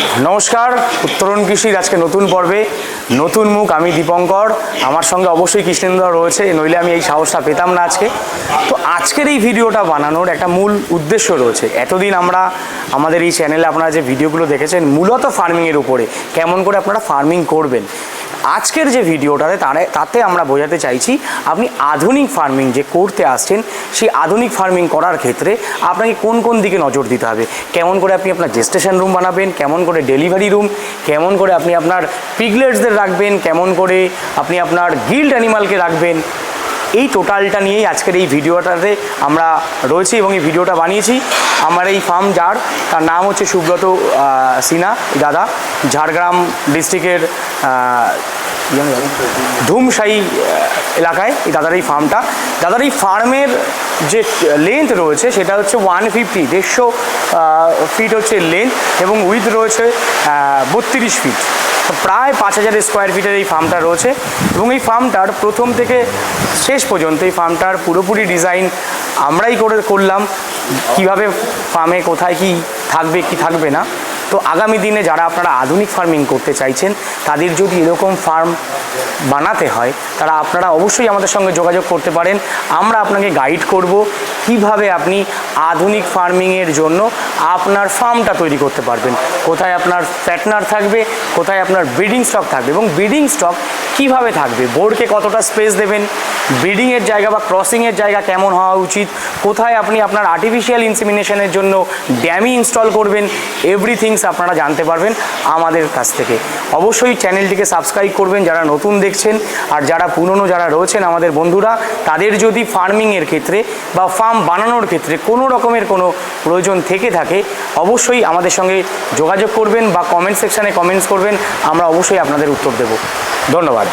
নমস্কার, উত্তরণ কৃষির আজকে নতুন পর্বে নতুন মুখ। আমি দীপঙ্কর, আমার সঙ্গে অবশ্যই কৃষ্ণেন্দু রয়েছে, নইলে আমি এই সাহসটা পেতাম না আজকে। তো আজকের এই ভিডিওটা বানানোর একটা মূল উদ্দেশ্য রয়েছে। এতদিন আমরা আমাদের এই চ্যানেলে আপনারা যে ভিডিওগুলো দেখেছেন মূলত ফার্মিংয়ের উপরে, কেমন করে আপনারা ফার্মিং করবেন। আজকের যে ভিডিওটাতে তাতে আমরা বোঝাতে চাইছি আপনি আধুনিক ফার্মিং যে করতে আসছেন, সেই আধুনিক ফার্মিং করার ক্ষেত্রে আপনাকে কোন কোন দিকে নজর দিতে হবে, কেমন করে আপনি আপনার জেস্টেশন রুম বানাবেন, কেমন করে ডেলিভারি রুম, কেমন করে আপনি আপনার পিগলেটসদের রাখবেন, কেমন করে আপনি আপনার গিল্ড অ্যানিমালকে রাখবেন। এই টোটালটা নিয়েই আজকের এই ভিডিওটাতে আমরা রয়েছি এবং এই ভিডিওটা বানিয়েছি। আমার এই ফার্ম যার, তার নাম হচ্ছে সুব্রত সিনহা দাদা, ঝাড়গ্রাম ডিস্ট্রিক্টের ধুমশাই এলাকায় এই দাদার এই ফার্মটা। দাদার এই ফার্মের যে লেন্থ রয়েছে সেটা হচ্ছে 150 ফিট হচ্ছে লেন্থ, এবং উইথ রয়েছে 32 ফিট, প্রায় 5000 স্কোয়ার ফিটের এই ফার্মটা রয়েছে। এবং এই ফার্মটার প্রথম থেকে শেষ পর্যন্ত এই ফার্মটার পুরোপুরি ডিজাইন আমরাই করলাম, কিভাবে ফার্মে কোথায় কি থাকবে কি থাকবে না। তো আগামী দিনে যারা আপনারা আধুনিক ফার্মিং করতে চাইছেন, তাদের যদি এরকম ফার্ম বানাতে হয়, তারা আপনারা অবশ্যই আমাদের সঙ্গে যোগাযোগ করতে পারেন। আমরা আপনাকে গাইড করব কিভাবে আপনি আধুনিক ফার্মিংয়ের জন্য আপনার ফার্মটা তৈরি করতে পারবেন, কোথায় আপনার ফ্যাটনার থাকবে, কোথায় আপনার ব্রিডিং স্টক থাকবে, এবং ব্রিডিং স্টক কিভাবে থাকবে, বোর্ডকে কতটা স্পেস দেবেন, ব্রিডিংয়ের জায়গা বা ক্রসিংয়ের জায়গা কেমন হওয়া উচিত, কোথায় আপনি আপনার আর্টিফিশিয়াল ইনসেমিনেশনের জন্য ড্যামি ইনস্টল করবেন, এভরিথিংস আপনারা জানতে পারবেন আমাদের কাছ থেকে। অবশ্যই চ্যানেলটিকে সাবস্ক্রাইব করবেন যারা নতুন দেখছেন, আর যারা পুরনো যারা রয়েছেন আমাদের বন্ধুরা, তাদের যদি ফার্মিংয়ের ক্ষেত্রে বা ফার্ম বানানোর ক্ষেত্রে কোনো রকমের কোনো প্রয়োজন থেকে থাকে, অবশ্যই আমাদের সঙ্গে যোগাযোগ করবেন বা কমেন্ট সেকশানে কমেন্টস করবেন, আমরা অবশ্যই আপনাদের উত্তর দেব। ধন্যবাদ।